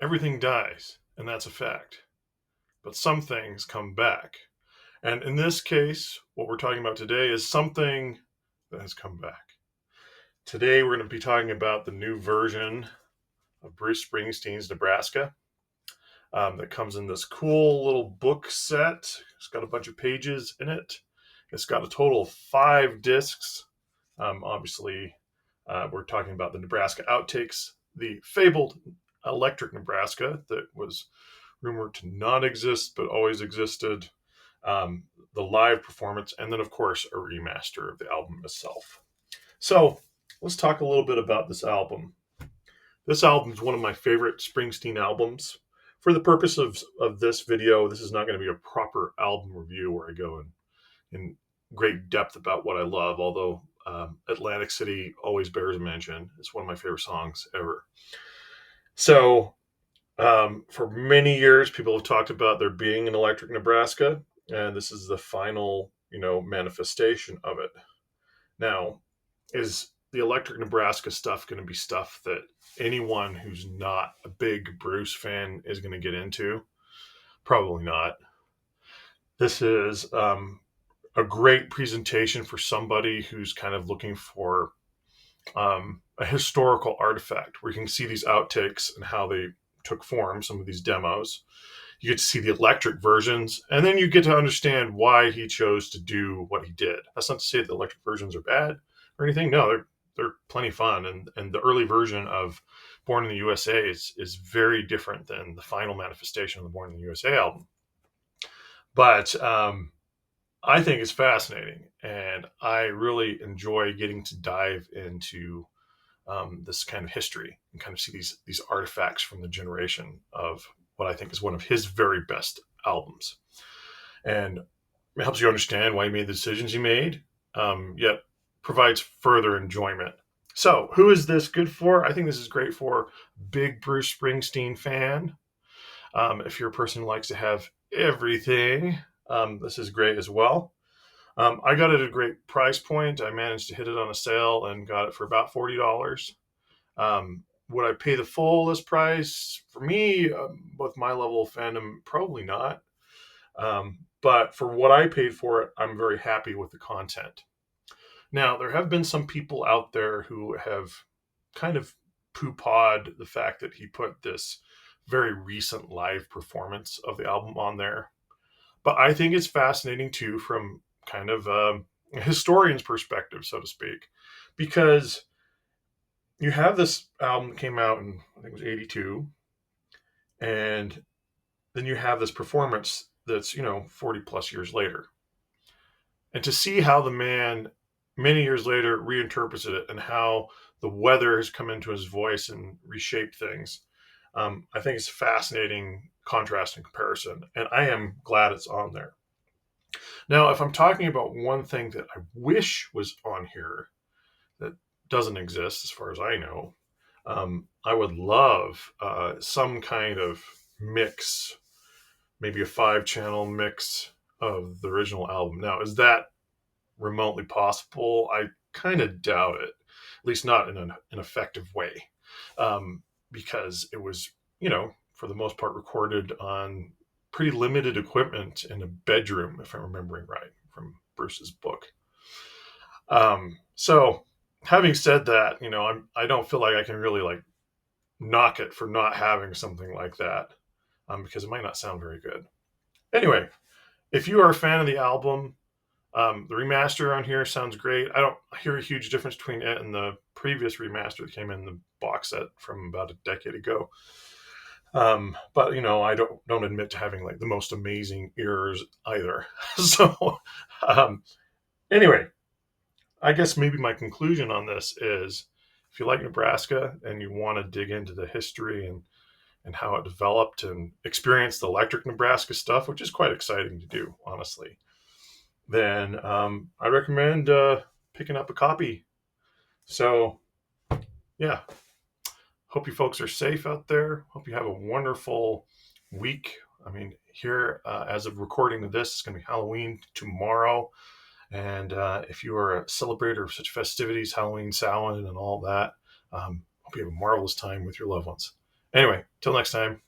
everything dies, and that's a fact. But some things come back. And in this case, what we're talking about today is something that has come back. Today, we're going to be talking about the new version of Bruce Springsteen's Nebraska that comes in this cool little book set. It's got a bunch of pages in it. It's got a total of 5 discs. Obviously, we're talking about the Nebraska outtakes, the fabled Electric Nebraska that was rumored to not exist but always existed, the live performance, and then, of course, a remaster of the album itself. So let's talk a little bit about this album. This album is one of my favorite Springsteen albums. For the purpose of this video, this is not going to be a proper album review where I go in great depth about what I love, although Atlantic City always bears a mention. It's one of my favorite songs ever. So for many years, people have talked about there being an Electric Nebraska, and this is the final, manifestation of it. Now, is the Electric Nebraska stuff going to be stuff that anyone who's not a big Bruce fan is going to get into? Probably not. This is a great presentation for somebody who's kind of looking for a historical artifact where you can see these outtakes and how they took form, some of these demos. You get to see the electric versions, and then you get to understand why he chose to do what he did. That's not to say that the electric versions are bad or anything. No, they're plenty fun, and the early version of Born in the USA is very different than the final manifestation of the Born in the USA album. But I think it's fascinating, and I really enjoy getting to dive into this kind of history and kind of see these artifacts from the generation of what I think is one of his very best albums. And it helps you understand why he made the decisions he made, yet provides further enjoyment. So, who is this good for? I think this is great for big Bruce Springsteen fan. If you're a person who likes to have everything, this is great as well. I got it at a great price point. I managed to hit it on a sale and got it for about $40. Would I pay the full list price? For me, with my level of fandom, probably not. But for what I paid for it, I'm very happy with the content. Now, there have been some people out there who have kind of poo-pawed the fact that he put this very recent live performance of the album on there. But I think it's fascinating, too, from kind of a historian's perspective, so to speak, because you have this album that came out in, I think it was 82, and then you have this performance that's, 40 plus years later. And to see how the man, many years later, reinterprets it and how the weather has come into his voice and reshaped things, I think it's a fascinating contrast and comparison, and I am glad it's on there. Now, if I'm talking about one thing that I wish was on here that doesn't exist, as far as I know, I would love some kind of mix, maybe a 5-channel mix of the original album. Now, is that remotely possible? I kind of doubt it, at least not in an effective way, because it was, for the most part, recorded on pretty limited equipment in a bedroom, if I'm remembering right, from Bruce's book. So having said that, I don't feel like I can really knock it for not having something like that, because it might not sound very good. Anyway, if you are a fan of the album, the remaster on here sounds great. I don't hear a huge difference between it and the previous remaster that came in the box set from about a decade ago. But I don't admit to having the most amazing ears either. So anyway, I guess maybe my conclusion on this is, if you like Nebraska and you want to dig into the history and how it developed and experience the Electric Nebraska stuff, which is quite exciting to do, honestly, then I recommend picking up a copy. So, yeah. Hope you folks are safe out there. Hope you have a wonderful week. I mean, here, as of recording of this, it's going to be Halloween tomorrow. And if you are a celebrator of such festivities, Halloween, Samhain, and all that, hope you have a marvelous time with your loved ones. Anyway, till next time.